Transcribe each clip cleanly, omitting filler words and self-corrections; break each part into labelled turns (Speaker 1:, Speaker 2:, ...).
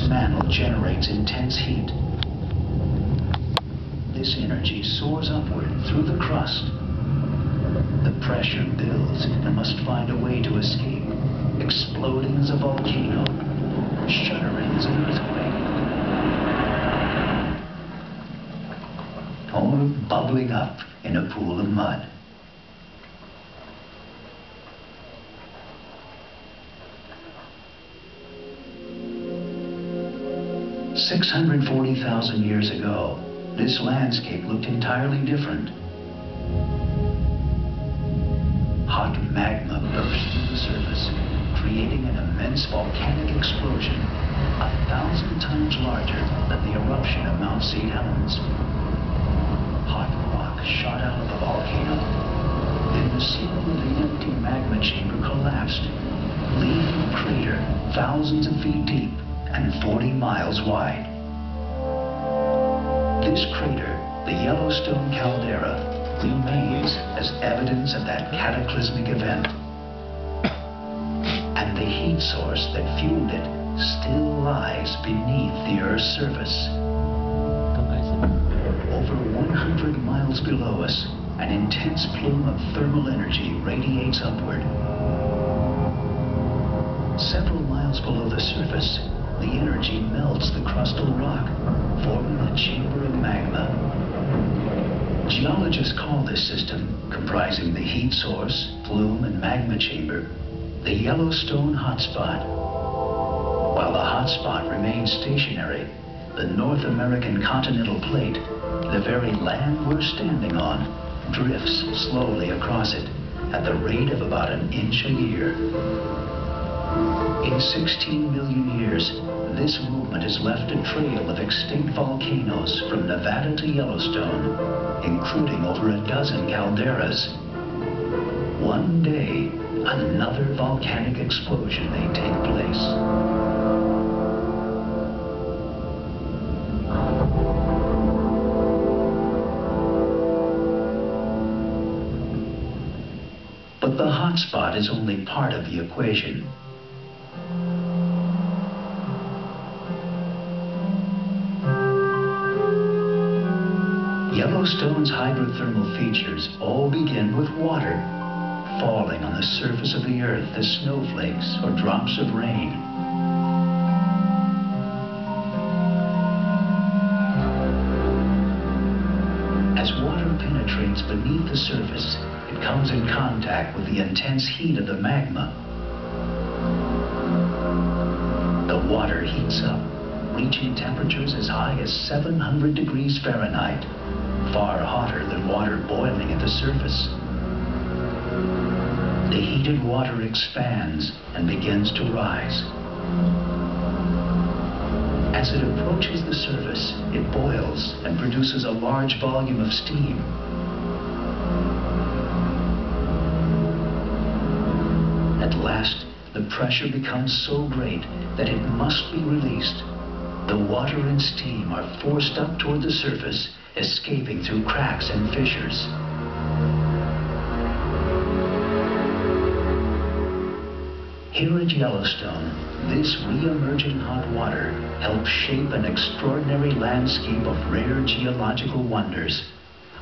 Speaker 1: mantle generates intense heat. This energy soars upward through the crust. The pressure builds and must find a way to escape, exploding as a volcano, shuddering as an earthquake, or bubbling up in a pool of mud. $640,000 years ago, this landscape looked entirely different. Hot magma burst through the surface, creating an immense volcanic explosion, 1,000 times larger than the eruption of Mount St. Helens. Hot rock shot out of the volcano. Then the ceiling of the empty magma chamber collapsed, leaving a crater thousands of feet deep and 40 miles wide. This crater, the Yellowstone caldera, remains as evidence of that cataclysmic event. And the heat source that fueled it still lies beneath the Earth's surface. Over 100 miles below us, an intense plume of thermal energy radiates upward. Several miles below the surface, the energy melts the crustal rock, forming a chamber of magma. Geologists call this system, comprising the heat source, plume, and magma chamber, the Yellowstone hotspot. While the hotspot remains stationary, the North American continental plate, the very land we're standing on, drifts slowly across it at the rate of about an inch a year. In 16 million years, this movement has left a trail of extinct volcanoes from Nevada to Yellowstone, including over a dozen calderas. One day, another volcanic explosion may take place. But the hotspot is only part of the equation. Yellowstone's hydrothermal features all begin with water falling on the surface of the earth as snowflakes or drops of rain. As water penetrates beneath the surface, it comes in contact with the intense heat of the magma. The water heats up, reaching temperatures as high as 700 degrees Fahrenheit, far hotter than water boiling at the surface. The heated water expands and begins to rise. As it approaches the surface, it boils and produces a large volume of steam. At last, the pressure becomes so great that it must be released. The water and steam are forced up toward the surface, escaping through cracks and fissures. Here at Yellowstone, this re-emerging hot water helps shape an extraordinary landscape of rare geological wonders,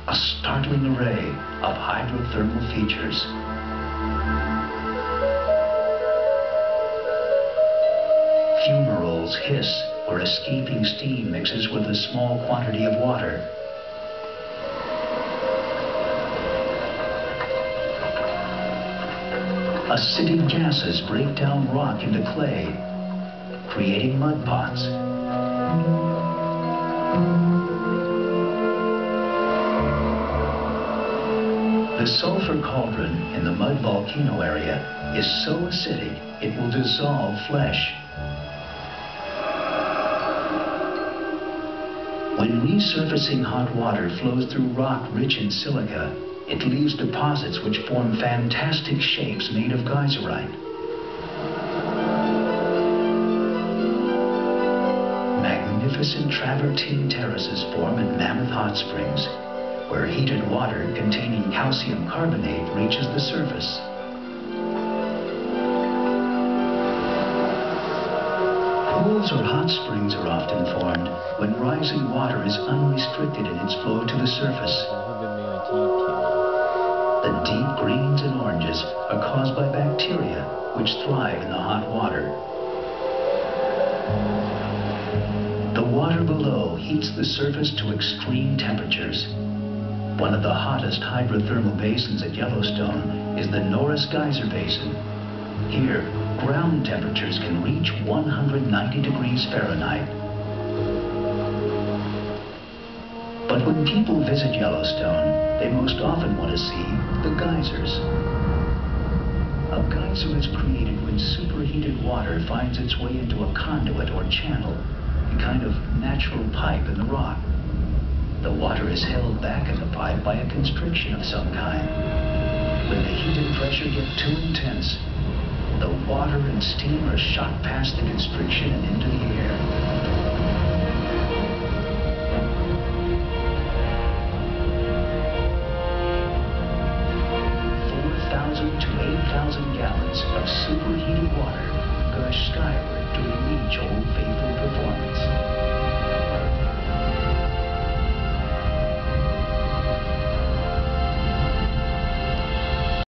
Speaker 1: a startling array of hydrothermal features. Fumaroles hiss where escaping steam mixes with a small quantity of water. Acidic gases break down rock into clay, creating mud pots. The sulfur cauldron in the mud volcano area is so acidic it will dissolve flesh. When resurfacing hot water flows through rock rich in silica, it leaves deposits which form fantastic shapes made of geyserite. Magnificent travertine terraces form in Mammoth Hot Springs, where heated water containing calcium carbonate reaches the surface. Pools Wells or hot springs are often formed when rising water is unrestricted in its flow to the surface. The deep greens and oranges are caused by bacteria which thrive in the hot water. The water below heats the surface to extreme temperatures. One of the hottest hydrothermal basins at Yellowstone is the Norris Geyser Basin. Here, ground temperatures can reach 190 degrees Fahrenheit. But when people visit Yellowstone, they most often want to see the geysers. A geyser is created when superheated water finds its way into a conduit or channel, a kind of natural pipe in the rock. The water is held back in the pipe by a constriction of some kind. When the heat and pressure get too intense, the water and steam are shot past the constriction and into the air. 4,000 to 8,000 gallons of superheated water gush skyward during each Old Faithful performance.